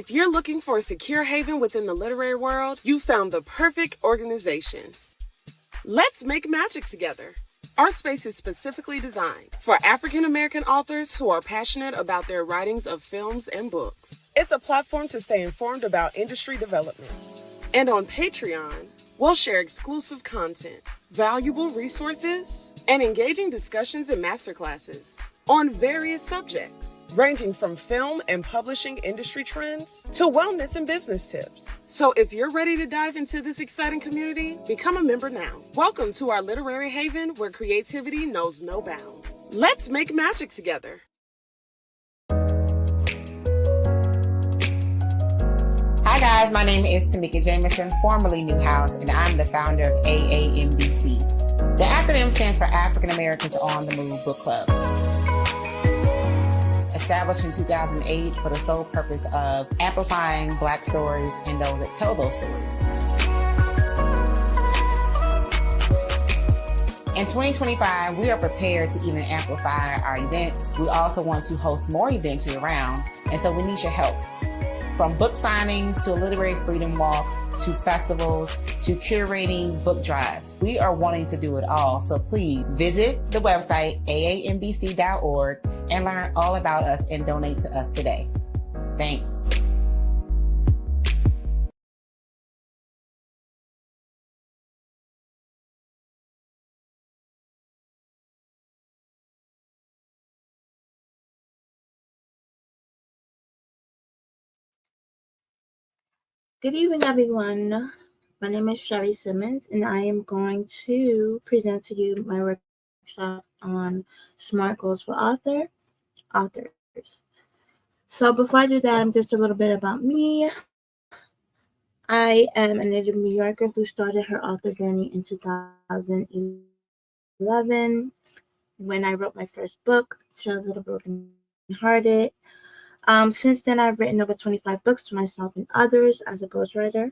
If you're looking for a secure haven within the literary world, you found the perfect organization. Let's make magic together. Our space is specifically designed for African American authors who are passionate about their writings of films and books. It's a platform to stay informed about industry developments. And on Patreon, we'll share exclusive content, valuable resources, and engaging discussions and masterclasses on various subjects, ranging from film and publishing industry trends to wellness and business tips. So if you're ready to dive into this exciting community, become a member now. Welcome to our literary haven where creativity knows no bounds. Let's make magic together. Hi guys, my name is Tamika Jameson, formerly Newhouse, and I'm the founder of AAMBC. The acronym stands for African Americans on the Move Book Club. Established in 2008 for the sole purpose of amplifying Black stories and those that tell those stories. In 2025, we are prepared to even amplify our events. We also want to host more events year-round, and so we need your help. From book signings to a literary freedom walk, to festivals, to curating book drives. We are wanting to do it all, so please visit the website aambc.org and learn all about us and donate to us today. Thanks. Good evening, everyone. My name is Sheri Simmons, and I am going to present to you my workshop on SMART goals for authors. So before I do that, just a little bit about me. I am a native New Yorker who started her author journey in 2011 when I wrote my first book, Tales of the Broken Hearted. Since then, I've written over 25 books to myself and others as a ghostwriter.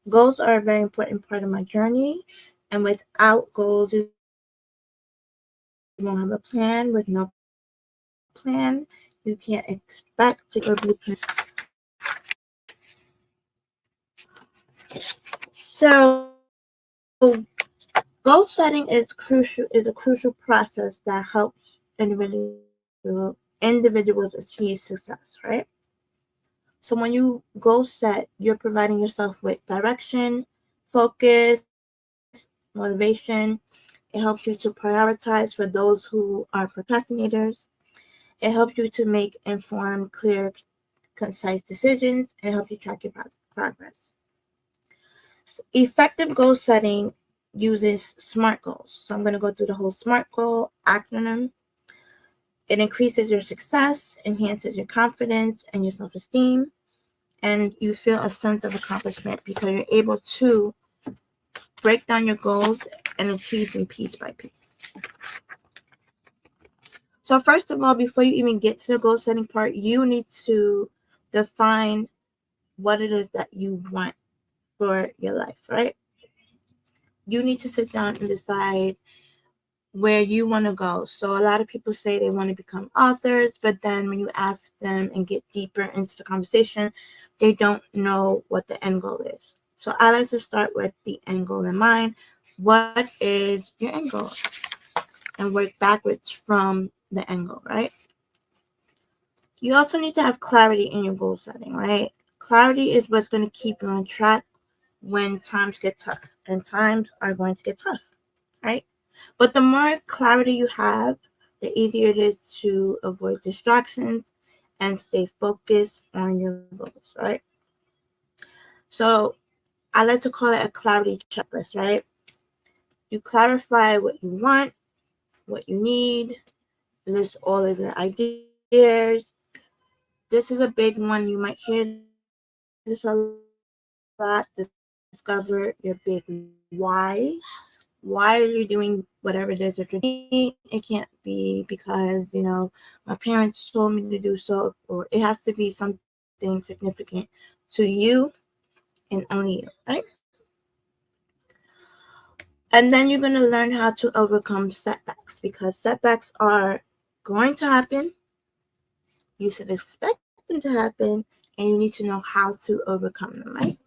Goals are a very important part of my journey, and without goals, you won't have a plan. With no plan, you can't expect to go blueprint. So, goal setting is a crucial process that helps individuals achieve success, right? So when you goal set, you're providing yourself with direction, focus, motivation. It helps you to prioritize for those who are procrastinators. It helps you to make informed, clear, concise decisions, and help you track your progress. Effective goal setting uses SMART goals. So I'm going to go through the whole SMART goal acronym. It increases your success, enhances your confidence and your self-esteem, and you feel a sense of accomplishment because you're able to break down your goals and achieve them piece by piece. So first of all, before you even get to the goal setting part, you need to define what it is that you want for your life, right? You need to sit down and decide where you want to go. So a lot of people say they want to become authors, but then when you ask them and get deeper into the conversation, they don't know what the end goal is. So I like to start with the end goal in mind. What is your end goal? And work backwards from the end goal, right? You also need to have clarity in your goal setting, right? Clarity is what's going to keep you on track when times get tough, and times are going to get tough, right? But the more clarity you have, the easier it is to avoid distractions and stay focused on your goals, right? So I like to call it a clarity checklist, right? You clarify what you want, what you need, list all of your ideas. This is a big one. You might hear this a lot. Discover your big why. Why are you doing whatever it is that you're doing? It can't be because, my parents told me to do so, or it has to be something significant to you and only you, right? And then you're going to learn how to overcome setbacks, because setbacks are going to happen. You should expect them to happen, and you need to know how to overcome them, right?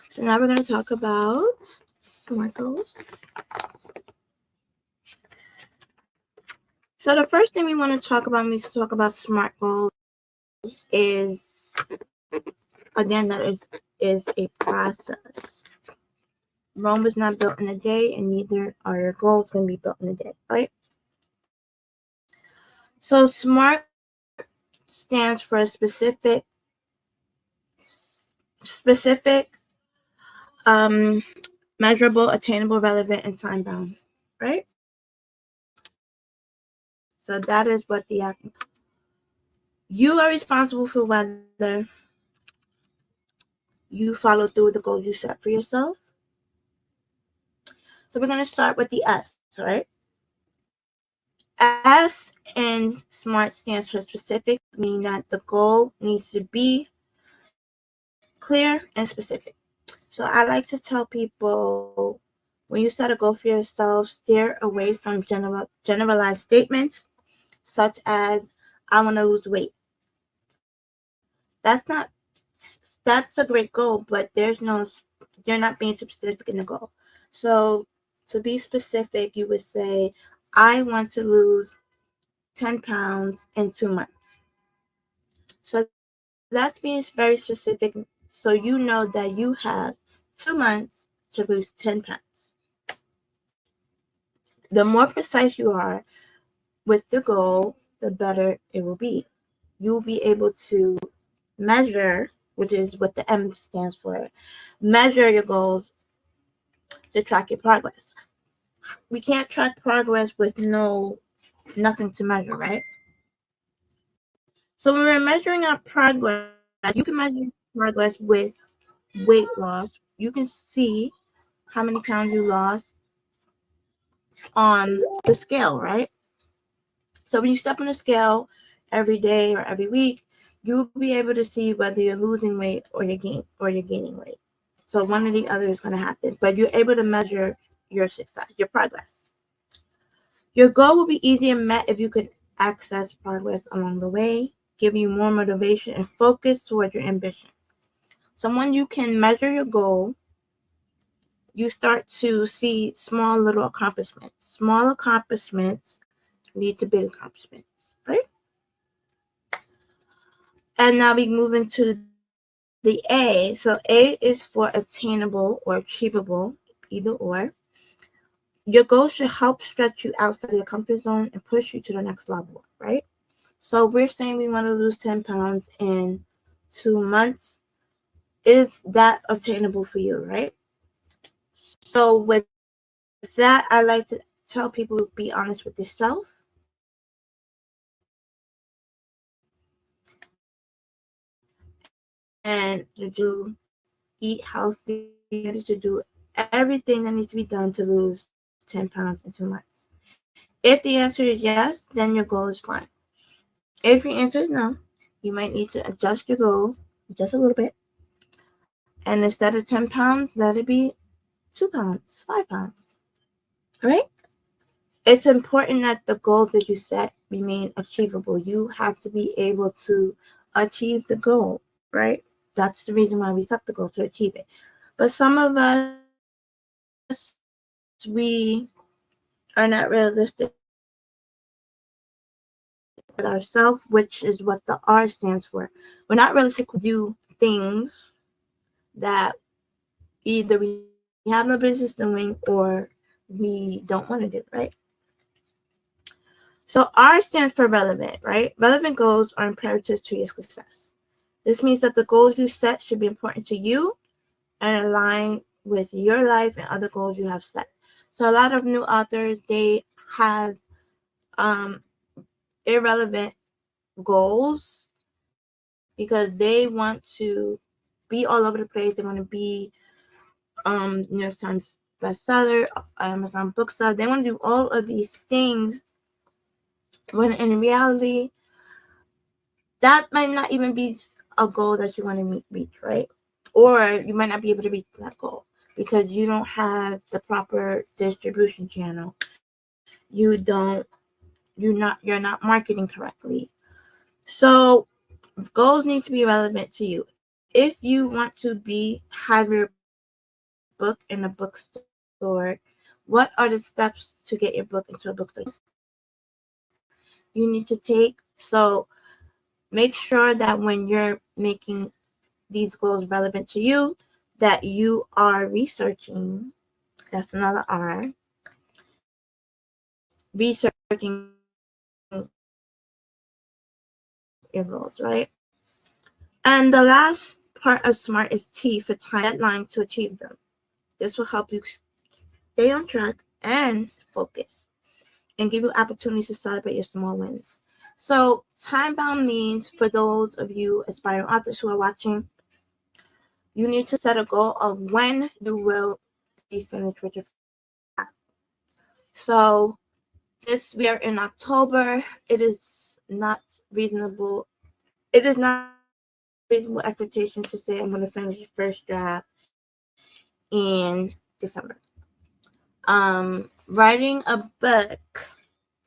So now we're going to talk about SMART goals. So the first thing we want to talk about when we talk about SMART goals is, again, that is a process. Rome was not built in a day, and neither are your goals going to be built in a day, right? So SMART stands for specific, measurable, attainable, relevant, and time bound, right? So that is what the acronym. You are responsible for whether you follow through with the goals you set for yourself. So we're going to start with the S, right? S in SMART stands for specific, meaning that the goal needs to be clear and specific. So I like to tell people, when you set a goal for yourself, steer away from generalized statements such as, I want to lose weight. That's a great goal, but you're not being specific in the goal. So to be specific, you would say, I want to lose 10 pounds in 2 months. So that's being very specific. So you know that you have 2 months to lose 10 pounds. The more precise you are with the goal, the better it will be. You'll be able to measure, which is what the M stands for, measure your goals to track your progress. We can't track progress with nothing to measure, right? So when we're measuring our progress, you can measure progress with weight loss. You can see how many pounds you lost on the scale, right? So when you step on the scale every day or every week, you'll be able to see whether you're losing weight or you're gaining weight. So one or the other is going to happen, but you're able to measure your success, your progress. Your goal will be easier met if you could access progress along the way, give you more motivation and focus towards your ambition. So when you can measure your goal, you start to see small little accomplishments. Small accomplishments lead to big accomplishments, right? And now we move into the A. So A is for attainable or achievable, either or. Your goals should help stretch you outside of your comfort zone and push you to the next level, right? So if we're saying we want to lose 10 pounds in 2 months, is that attainable for you, right? So with that, I like to tell people, be honest with yourself. And to eat healthy, to do everything that needs to be done to lose 10 pounds in 2 months. If the answer is yes, then your goal is fine. If your answer is no, you might need to adjust your goal just a little bit. And instead of 10 pounds, let it be 2 pounds, 5 pounds. Right? It's important that the goals that you set remain achievable. You have to be able to achieve the goal, right? That's the reason why we set the goal, to achieve it. But some of us, we are not realistic with ourselves, which is what the R stands for. We're not realistic to do things that either we have no business doing or we don't want to do, right? So R stands for relevant, right? Relevant goals are imperative to your success. This means that the goals you set should be important to you and align with your life and other goals you have set. So a lot of new authors, they have irrelevant goals because they want to be all over the place. They want to be New York Times bestseller, Amazon bookseller. They want to do all of these things when in reality, that might not even be a goal that you want to reach, right? Or you might not be able to reach that goal because you don't have the proper distribution channel. You're not marketing correctly. So goals need to be relevant to you. If you want to have your book in a bookstore, what are the steps to get your book into a bookstore? You need to take. So make sure that when you're making these goals relevant to you, that you are researching. That's another R. Researching your goals, right? And the last part of SMART is T for time deadline to achieve them. This will help you stay on track and focus and give you opportunities to celebrate your small wins. So, time bound means for those of you aspiring authors who are watching, you need to set a goal of when you will be finished with your draft. So, we are in October. It is not reasonable. It is not reasonable expectation to say I'm going to finish the first draft in December. Writing a book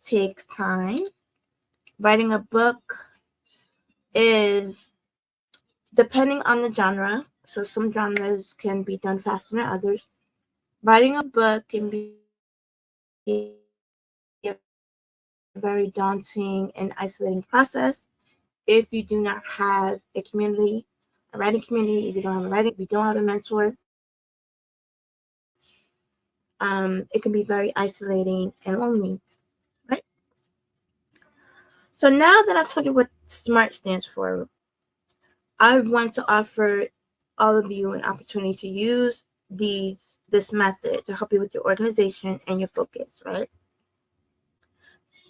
takes time. Writing a book is depending on the genre. So some genres can be done faster than others. Writing a book can be a very daunting and isolating process if you do not have a community, a writing community. If you don't have a writing, if you don't have a mentor, it can be very isolating and lonely, right? So now that I've told you what SMART stands for, I want to offer all of you an opportunity to use this method to help you with your organization and your focus, right?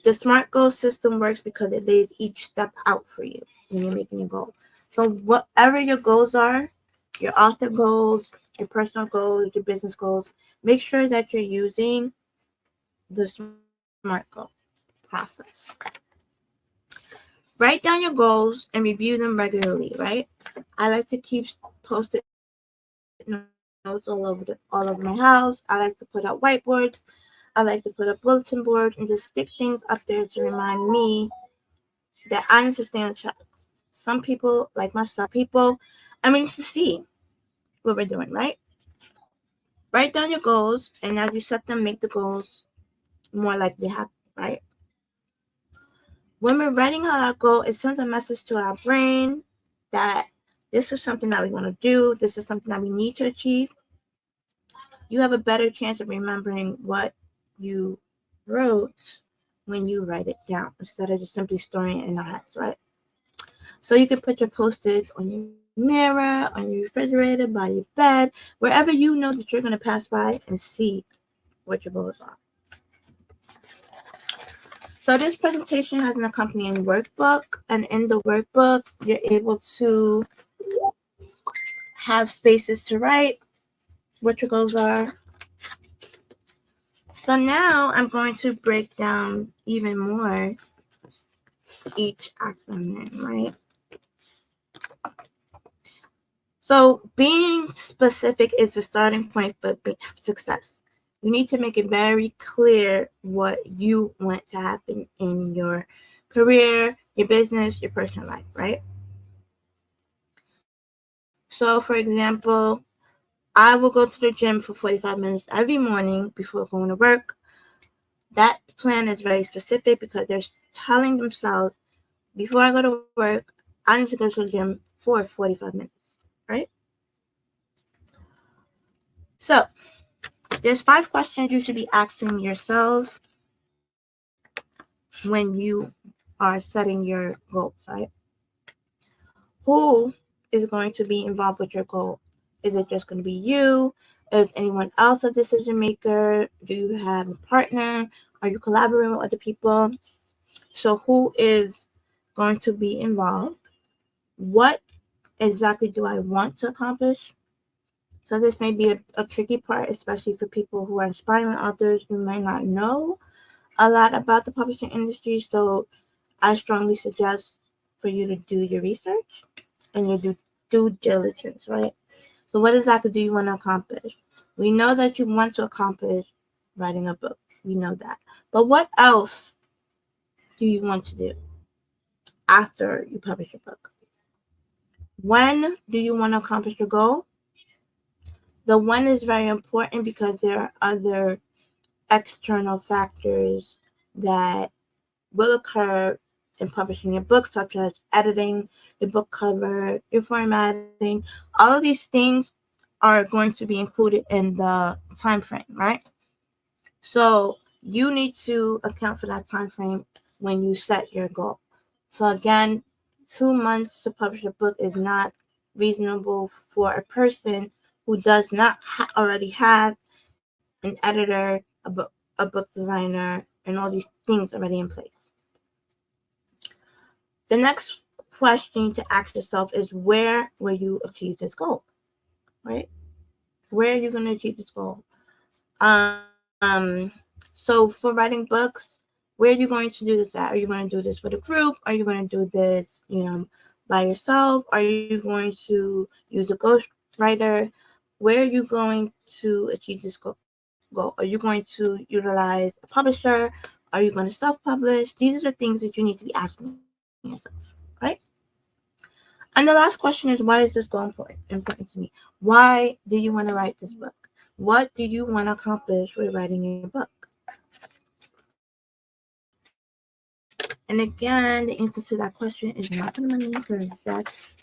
The SMART goal system works because it lays each step out for you when you're making your goal. So whatever your goals are, your author goals, your personal goals, your business goals, make sure that you're using the SMART goal process. Write down your goals and review them regularly, right? I like to keep post-it notes all over my house. I like to put out whiteboards. I like to put a bulletin board and just stick things up there to remind me that I need to stay on track. Some people, like myself, to see what we're doing, right? Write down your goals, and as you set them, make the goals more likely to happen, right? When we're writing out our goal, it sends a message to our brain that this is something that we want to do, this is something that we need to achieve. You have a better chance of remembering what you wrote when you write it down instead of just simply storing it in our heads, right? So you can put your post-its on your mirror, on your refrigerator, by your bed, wherever you know that you're going to pass by and see what your goals are. So this presentation has an accompanying workbook, and in the workbook, you're able to have spaces to write what your goals are. So now I'm going to break down even more each acronym, right? So being specific is the starting point for success. You need to make it very clear what you want to happen in your career, your business, your personal life, right? So for example, I will go to the gym for 45 minutes every morning before going to work. That plan is very specific because they're telling themselves, before I go to work, I need to go to the gym for 45 minutes, right? So there's 5 questions you should be asking yourselves when you are setting your goals, right? Who is going to be involved with your goal? Is it just going to be you? Is anyone else a decision maker? Do you have a partner? Are you collaborating with other people? So who is going to be involved? What exactly do I want to accomplish? So this may be a tricky part, especially for people who are aspiring authors who may not know a lot about the publishing industry. So I strongly suggest for you to do your research and your due diligence, right? So what exactly do you want to accomplish? We know that you want to accomplish writing a book. We know that. But what else do you want to do after you publish your book? When do you want to accomplish your goal? The when is very important because there are other external factors that will occur in publishing your book, such as editing, your book cover, your formatting. All of these things are going to be included in the time frame, right? So you need to account for that time frame when you set your goal. So again, 2 months to publish a book is not reasonable for a person who does not already have an editor, a book designer, and all these things already in place. The next question to ask yourself is, where will you achieve this goal? Right? Where are you going to achieve this goal? So for writing books, where are you going to do this at? Are you going to do this with a group? Are you going to do this, by yourself? Are you going to use a ghostwriter? Where are you going to achieve this goal? Are you going to utilize a publisher? Are you going to self-publish? These are the things that you need to be asking yourself, right? And the last question is, why is this goal important to me? Why do you want to write this book? What do you want to accomplish with writing your book? And again, the answer to that question is not the money, because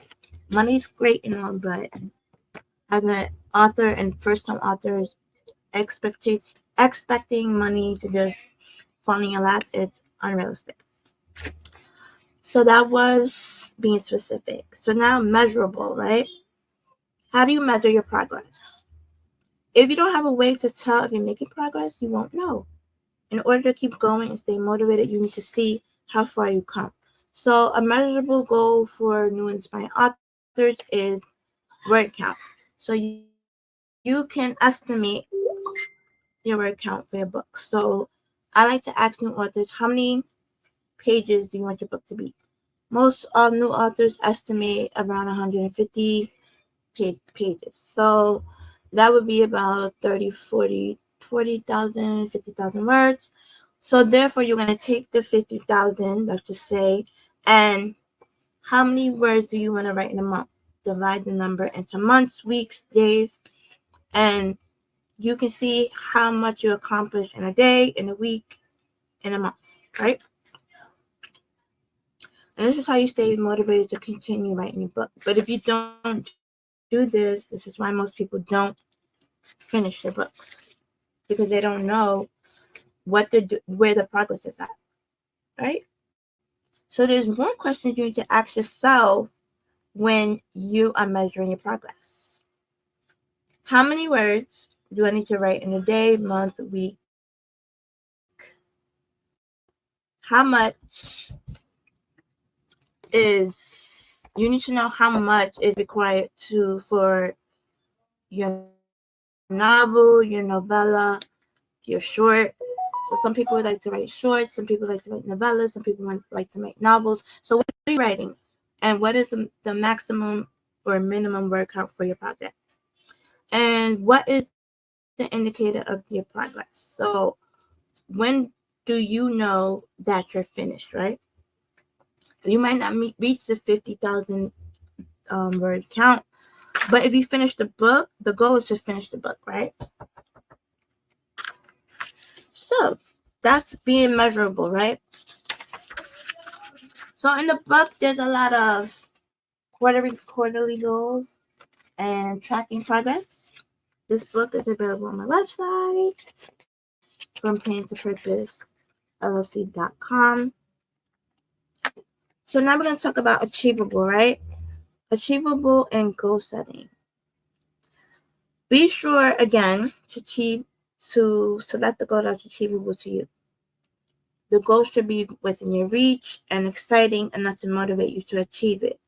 money's great and all, but as an author and first-time authors, expecting money to just fall in your lap is unrealistic. So that was being specific. So now measurable, right? How do you measure your progress? If you don't have a way to tell if you're making progress, you won't know. In order to keep going and stay motivated, you need to see how far you come. So a measurable goal for new inspiring authors is word count. So you can estimate your word count for your book. So I like to ask new authors, how many pages do you want your book to be? Most new authors estimate around 150 pages. So that would be about 30, 40,000, 50,000 words. So therefore, you're going to take the 50,000, let's just say, and how many words do you want to write in a month? Divide the number into months, weeks, days, and you can see how much you accomplish in a day, in a week, in a month, right? And this is how you stay motivated to continue writing your book. But if you don't do this is why most people don't finish their books, because they don't know where the progress is at, right? So there's more questions you need to ask yourself when you are measuring your progress. How many words do I need to write in a day, month, week? How much you need to know how much is required for your novel, your novella, your short. So some people like to write shorts, some people like to write novellas, some people like to write novels. So what are you writing? And what is the maximum or minimum word count for your project? And what is the indicator of your progress? So when do you know that you're finished, right? You might not reach the 50,000 word count, but if you finish the book, the goal is to finish the book, right? So that's being measurable, right? So in the book, there's a lot of quarterly goals and tracking progress. This book is available on my website from Plan to Purpose LLC.com. So now we're going to talk about achievable, right? Achievable and goal setting. Be sure again to select the goal that's achievable to you. The goal should be within your reach and exciting enough to motivate you to achieve it,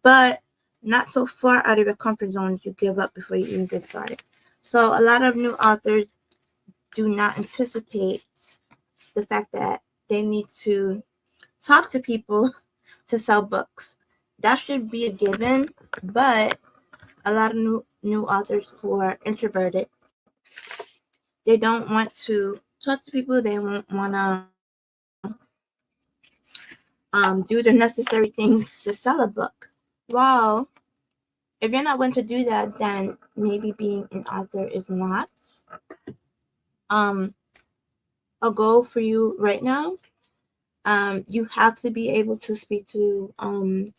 but not so far out of your comfort zone that you give up before you even get started. So a lot of new authors do not anticipate the fact that they need to talk to people to sell books. That should be a given, but a lot of new authors who are introverted, they don't want to talk to people. They won't want to do the necessary things to sell a book. Well, If you're not willing to do that, then maybe being an author is not um a goal for you right now. You have to be able to speak to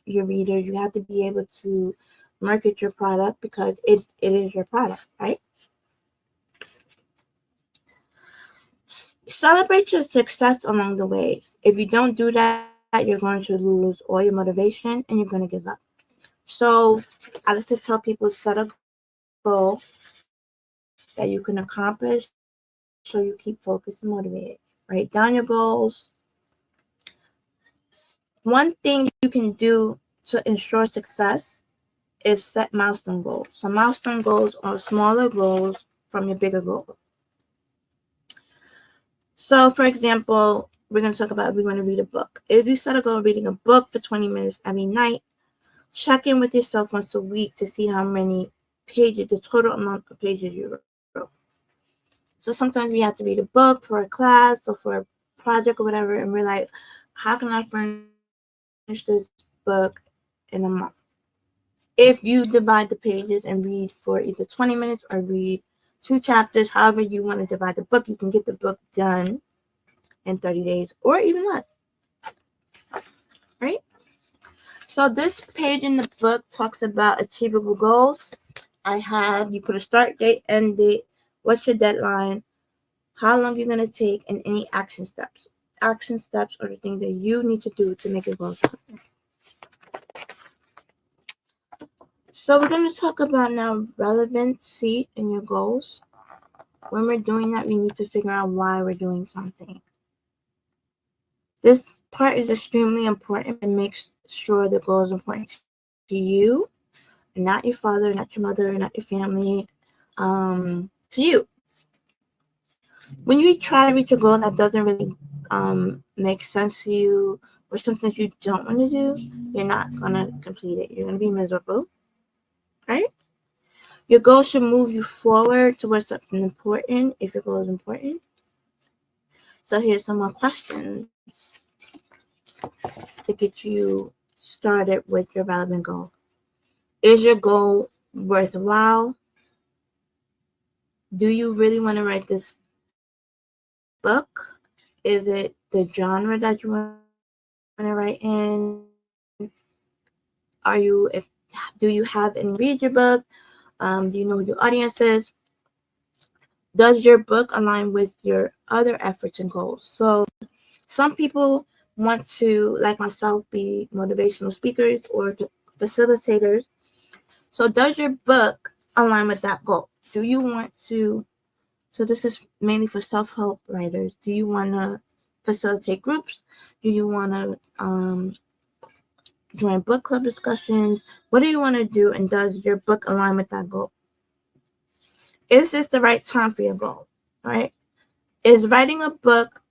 your readers. You have to be able to market your product because it is your product, right? Celebrate your success along the way. If you don't do that, you're going to lose all your motivation and you're going to give up. So I like to tell people, set a goal that you can accomplish so you keep focused and motivated. Write down your goals. One thing you can do to ensure success is set milestone goals. So milestone goals are smaller goals from your bigger goal. So for example, we're going to talk about if we want to read a book. If you set a goal of reading a book for 20 minutes every night, check in with yourself once a week to see how many pages, the total amount of pages you wrote. So sometimes we have to read a book for a class or for a project or whatever, and we're like, how can I finish this book in a month? If you divide the pages and read for either 20 minutes or read 2 chapters, however you want to divide the book, you can get the book done in 30 days or even less, right? So this page in the book talks about achievable goals. You put a start date, end date, what's your deadline, how long you're going to take, and any action steps. Action steps are the things that you need to do to make your goals happen. So we're going to talk about now relevancy in your goals. When we're doing that, we need to figure out why we're doing something. This part is extremely important and makes sure the goal is important to you, not your father, not your mother, not your family, to you. When you try to reach a goal that doesn't really make sense to you or something you don't want to do, you're not going to complete it. You're going to be miserable, right? Your goal should move you forward towards something important if your goal is important. So here's some more questions to get you started with your relevant goal. Is your goal worthwhile? Do you really want to write this book? Is it the genre that you want to write in? Do you have any read your book? Do you know who your audience is? Does your book align with your other efforts and goals? So some people want to, like myself, be motivational speakers or facilitators. So does your book align with that goal? Do you want to, so this is mainly for self-help writers. Do you want to facilitate groups? Do you want to join book club discussions? What do you want to do? And does your book align with that goal? Is this the right time for your goal? Right? Is writing a book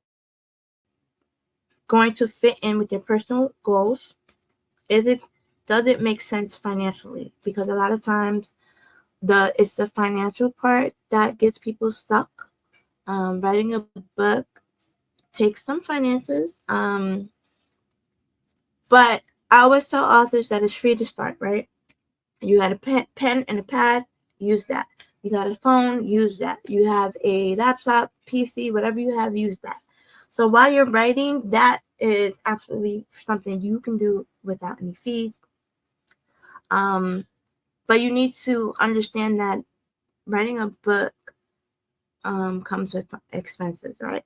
going to fit in with your personal goals? Does it make sense financially? Because a lot of times it's the financial part that gets people stuck. Writing a book takes some finances. But I always tell authors that it's free to start, right? You got a pen and a pad, use that. You got a phone, use that. You have a laptop, PC, whatever you have, use that. So while you're writing, that is absolutely something you can do without any fees. But you need to understand that writing a book comes with expenses, right?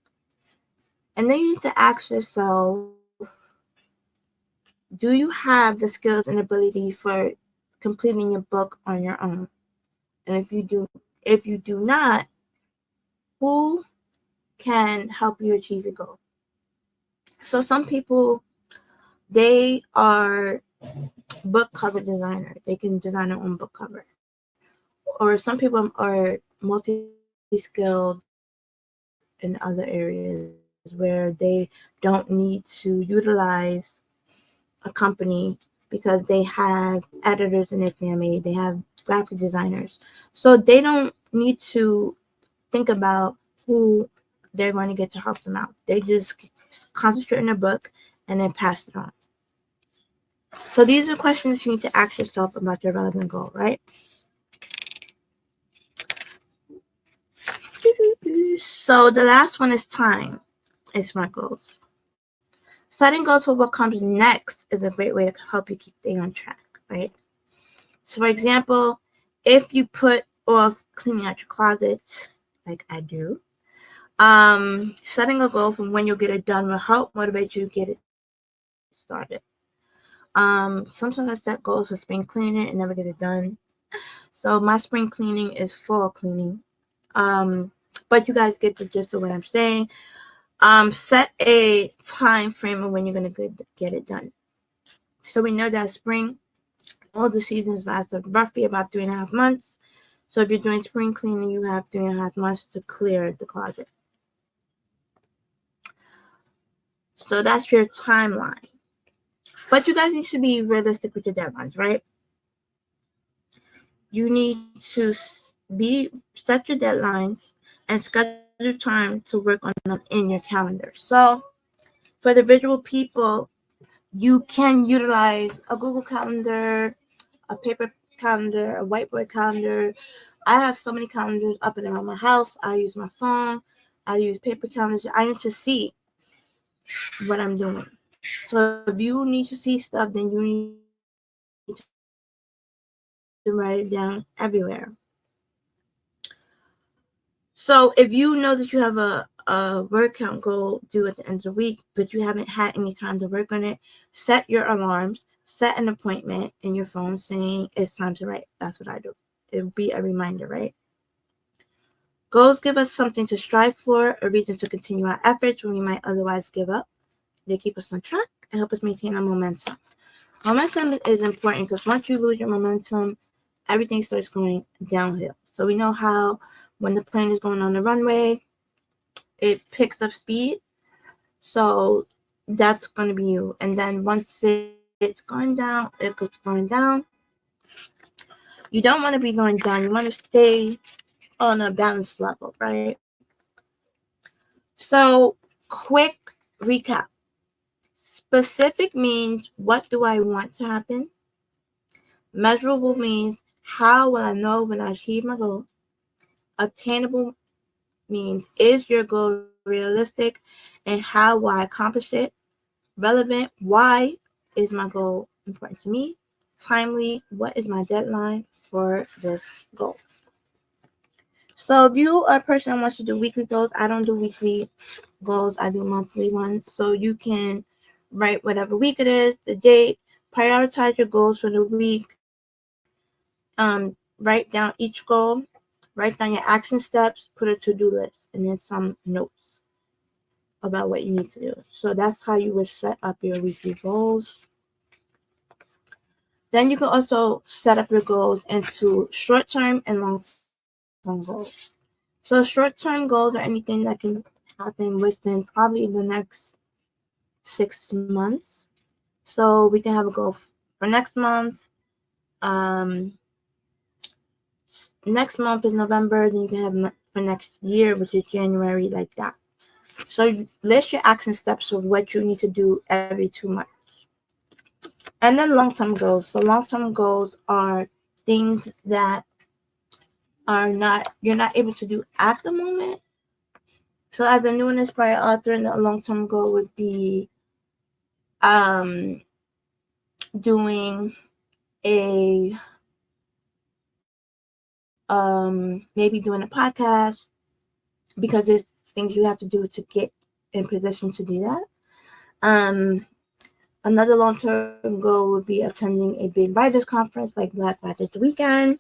And then you need to ask yourself, do you have the skills and ability for completing your book on your own? And if you do not, who can help you achieve your goal? So some people, they are book cover designers. They can design their own book cover. Or some people are multi-skilled in other areas where they don't need to utilize a company because they have editors in their family, they have graphic designers. So they don't need to think about who they're going to get to help them out. They just concentrate on their book and then pass it on. So these are questions you need to ask yourself about your relevant goal, right? So the last one is time and SMART goals. Setting goals for what comes next is a great way to help you keep staying on track, right? So for example, if you put off cleaning out your closet, like I do, setting a goal for when you'll get it done will help motivate you to get it started. Sometimes I set goals for spring cleaning and never get it done. So my spring cleaning is fall cleaning. But you guys get the gist of what I'm saying. Set a time frame of when you're gonna get it done. So we know that spring, all the seasons last roughly about 3.5 months. So if you're doing spring cleaning, you have 3.5 months to clear the closet. So that's your timeline. But you guys need to be realistic with your deadlines, right? You need to set your deadlines and schedule time to work on them in your calendar. So for the visual people, you can utilize a Google Calendar, a paper calendar, a whiteboard calendar. I have so many calendars up and around my house. I use my phone. I use paper calendars. I need to see what I'm doing. So if you need to see stuff, then you need to write it down everywhere. So if you know that you have a word count goal due at the end of the week, but you haven't had any time to work on it, set your alarms, set an appointment in your phone saying it's time to write. That's what I do. It'll be a reminder, right? Goals give us something to strive for, a reason to continue our efforts when we might otherwise give up. They keep us on track and help us maintain our momentum. Momentum is important because once you lose your momentum, everything starts going downhill. So we know how when the plane is going on the runway, it picks up speed. So that's going to be you. And then once it's going down, it goes going down. You don't want to be going down. You want to stay on a balanced level, right? So quick recap. Specific means what do I want to happen? Measurable means how will I know when I achieve my goal? Obtainable means is your goal realistic and how will I accomplish it? Relevant, why is my goal important to me? Timely, what is my deadline for this goal? So if you are a person that wants to do weekly goals, I don't do weekly goals, I do monthly ones. So you can write whatever week it is, the date, prioritize your goals for the week, write down each goal, write down your action steps, put a to-do list, and then some notes about what you need to do. So that's how you would set up your weekly goals. Then you can also set up your goals into short-term and long-term goals. So short-term goals are anything that can happen within probably the next 6 months. So we can have a goal for next month. Next month is November. Then you can have for next year, which is January, like that. So you list your action steps of what you need to do every 2 months. And then long-term goals. So long-term goals are things that you're not able to do at the moment. So as a new and inspired author, a long-term goal would be doing a maybe doing a podcast, because there's things you have to do to get in position to do that. Another long-term goal would be attending a big writers conference like Black Writers Weekend.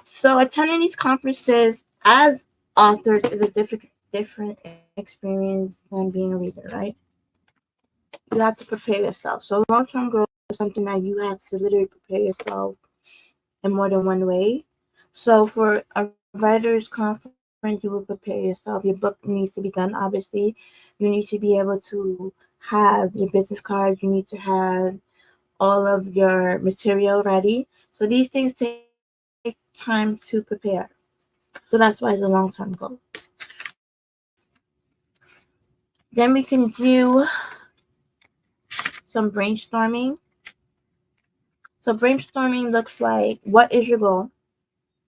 So attending these conferences as authors is a different experience than being a reader, right? You have to prepare yourself. So long-term goal is something that you have to literally prepare yourself in more than one way. So for a writer's conference, you will prepare yourself. Your book needs to be done, obviously. You need to be able to have your business cards. You need to have all of your material ready. So these things take time to prepare. So that's why it's a long-term goal. Then we can do some brainstorming. So brainstorming looks like, what is your goal?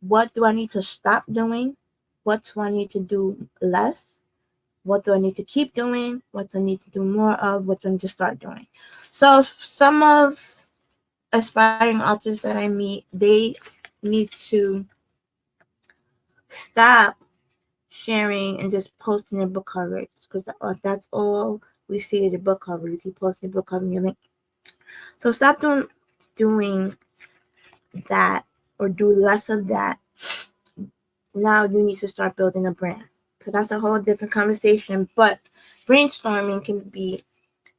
What do I need to stop doing? What do I need to do less? What do I need to keep doing? What do I need to do more of? What do I need to start doing? So some of aspiring authors that I meet, they need to stop sharing and just posting their book covers, because that's all we see is your book cover. You keep posting your book cover and your link. So stop doing that, or do less of that. Now you need to start building a brand. So that's a whole different conversation. But brainstorming can be,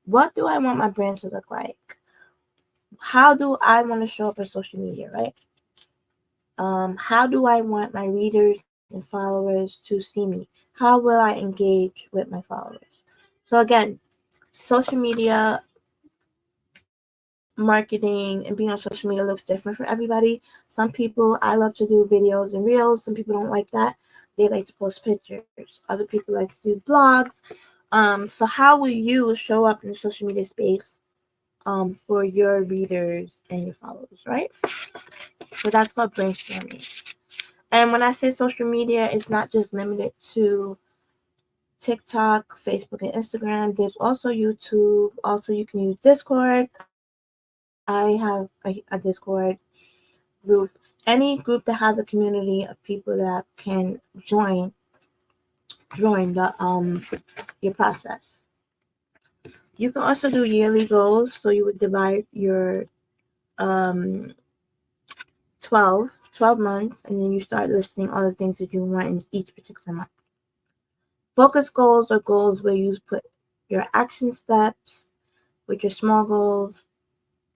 what do I want my brand to look like? How do I want to show up on social media, right? How do I want my readers and followers to see me? How will I engage with my followers? So again, social media marketing and being on social media looks different for everybody. Some people, I love to do videos and reels. Some people don't like that. They like to post pictures. Other people like to do blogs. So how will you show up in the social media space for your readers and your followers, right? So that's called brainstorming. And when I say social media, it's not just limited to TikTok, Facebook, and Instagram. There's also YouTube. Also, you can use Discord. I have a Discord group. Any group that has a community of people that can join your process. You can also do yearly goals. So you would divide your um 12 months, and then you start listing all the things that you want in each particular month. Focus goals are goals where you put your action steps with your small goals,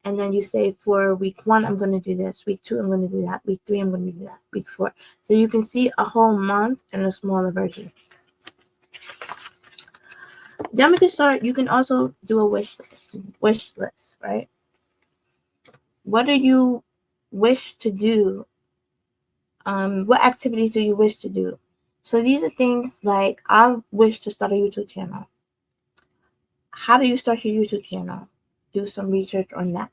and then you say, for week 1 I'm going to do this, week 2 I'm going to do that, week 3 I'm going to do that, week 4. So you can see a whole month in a smaller version. Then we can start. You can also do a wish list, right? What do you wish to do? What activities do you wish to do? So these are things like, I wish to start a YouTube channel. How do you start your YouTube channel? Do some research on that.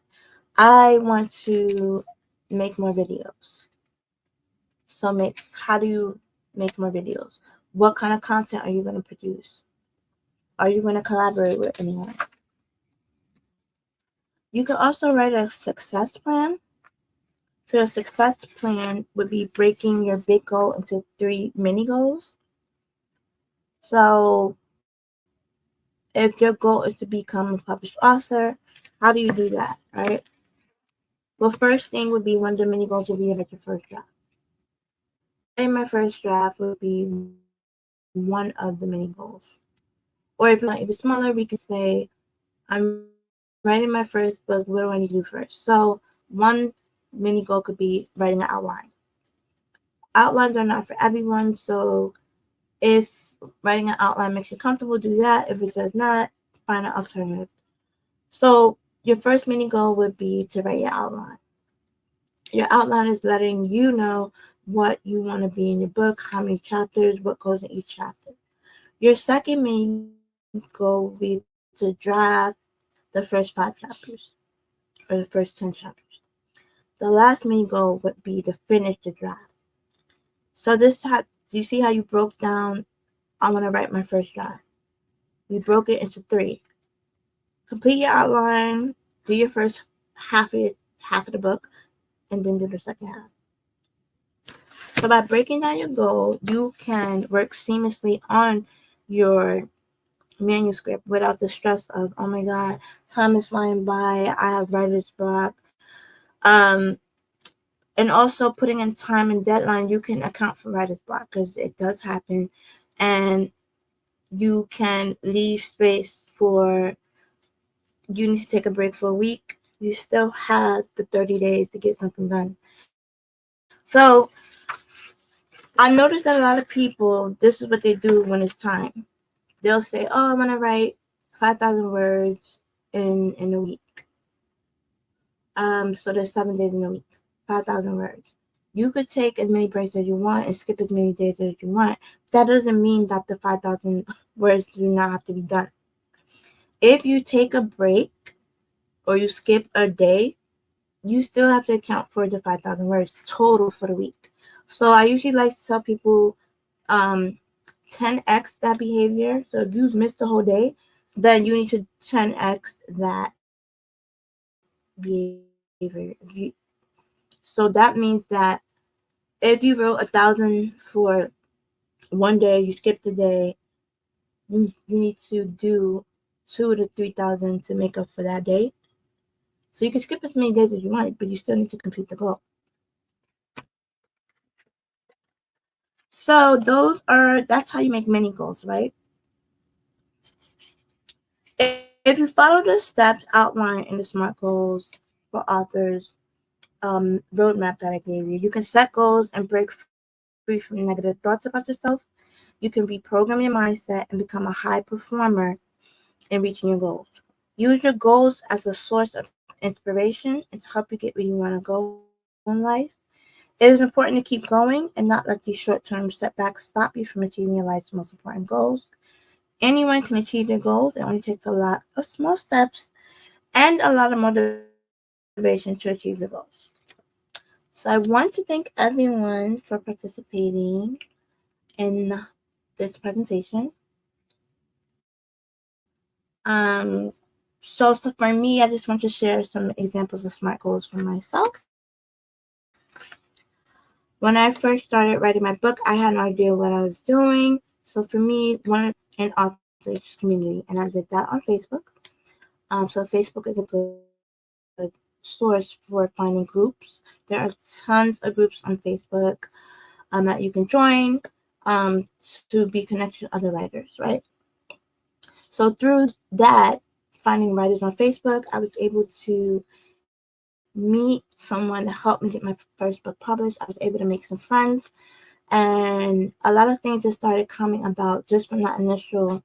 I want to make more videos. So how do you make more videos? What kind of content are you going to produce? Are you going to collaborate with anyone? You can also write a success plan. So a success plan would be breaking your big goal into 3 mini goals. So if your goal is to become a published author, how do you do that, right? Well, first thing would be, one of the mini goals would be to write your first draft. Writing my first draft would be one of the mini goals. Or if it's smaller, we can say, I'm writing my first book. What do I need to do first? So one mini goal could be writing an outline. Outlines are not for everyone, so if writing an outline makes you comfortable, do that. If it does not, find an alternative. So your first mini goal would be to write your outline. Your outline is letting you know what you want to be in your book, how many chapters, what goes in each chapter. Your second mini goal would be to draft the first 5 chapters, or the first 10 chapters. The last mini goal would be to finish the draft. So you see how you broke down, I want to write my first draft. We broke it into 3. Complete your outline, do your first half of the book, and then do the second half. So by breaking down your goal, you can work seamlessly on your manuscript without the stress of, oh my god, time is flying by, I have writer's block. And also putting in time and deadline, you can account for writer's block, because it does happen, and you can leave space for, you need to take a break for a week, you still have the 30 days to get something done. So I noticed that a lot of people, this is what they do when it's time. They'll say, oh, I'm going to write 5,000 words in a week. So there's 7 days in a week, 5,000 words. You could take as many breaks as you want and skip as many days as you want. That doesn't mean that the 5,000 where it do not have to be done. If you take a break or you skip a day, you still have to account for the 5,000 words total for the week. So I usually like to tell people 10x that behavior. So if you've missed the whole day, then you need to 10x that behavior. So that means that if you wrote 1,000 for one day, you skipped a day, you need to do 2 to 3,000 to make up for that day. So you can skip as many days as you want, but you still need to complete the goal. So that's how you make mini goals, right? If you follow the steps outlined in the SMART goals for authors roadmap that I gave you, you can set goals and break free from negative thoughts about yourself. You can reprogram your mindset and become a high performer in reaching your goals. Use your goals as a source of inspiration and to help you get where you want to go in life. It is important to keep going and not let these short-term setbacks stop you from achieving your life's most important goals. Anyone can achieve their goals. It only takes a lot of small steps and a lot of motivation to achieve your goals. So I want to thank everyone for participating in this presentation. So for me, I just want to share some examples of SMART goals for myself. When I first started writing my book, I had no idea what I was doing. So for me, an author's community, and I did that on Facebook. So Facebook is a good source for finding groups. There are tons of groups on Facebook that you can join to be connected to other writers, right? So through that, finding writers on Facebook, I was able to meet someone to help me get my first book published. I was able to make some friends, and a lot of things just started coming about just from that initial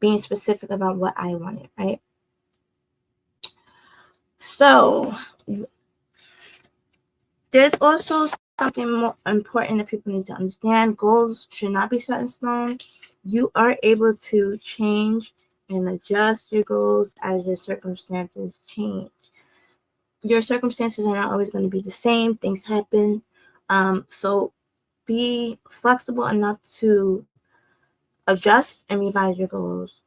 being specific about what I wanted, right? So there's also something more important that people need to understand. Goals should not be set in stone. You are able to change and adjust your goals as your circumstances change. Your circumstances are not always going to be the same. Things happen. So be flexible enough to adjust and revise your goals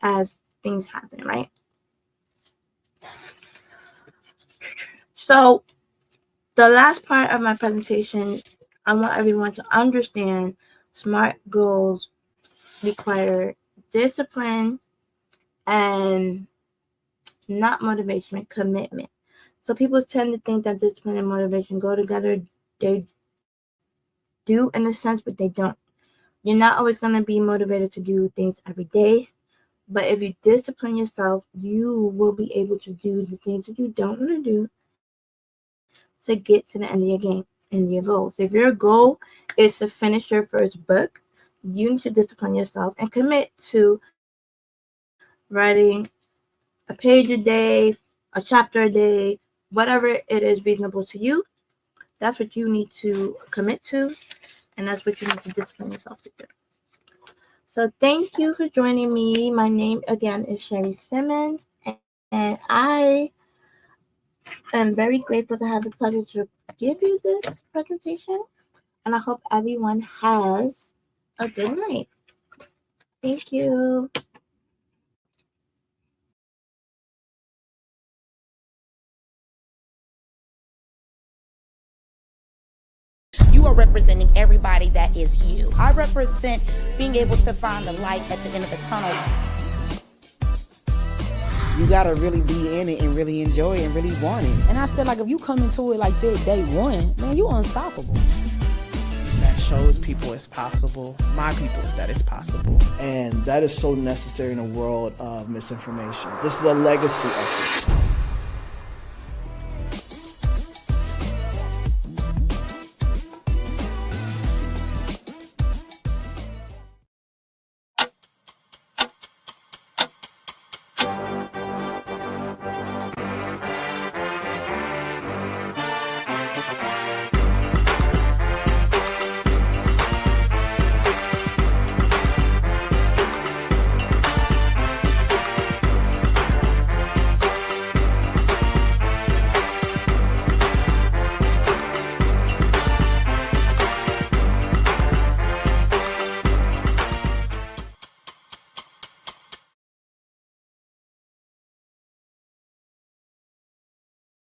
as things happen, right? So the last part of my presentation, I want everyone to understand SMART goals require discipline and not motivation, commitment. So people tend to think that discipline and motivation go together. They do in a sense, but they don't. You're not always going to be motivated to do things every day. But if you discipline yourself, you will be able to do the things that you don't want to do to get to the end of your game and your goals. If your goal is to finish your first book, you need to discipline yourself and commit to writing a page a day, a chapter a day, whatever it is reasonable to you. That's what you need to commit to, and that's what you need to discipline yourself to do. So thank you for joining me. My name again is Sheri Simmons, and I am very grateful to have the pleasure to give you this presentation, and I hope everyone has a good night. Thank you. You are representing everybody that is you. I represent being able to find the light at the end of the tunnel. You gotta really be in it and really enjoy it and really want it. And I feel like if you come into it like that day one, man, you unstoppable. That shows people it's possible, my people, that it's possible. And that is so necessary in a world of misinformation. This is a legacy effort.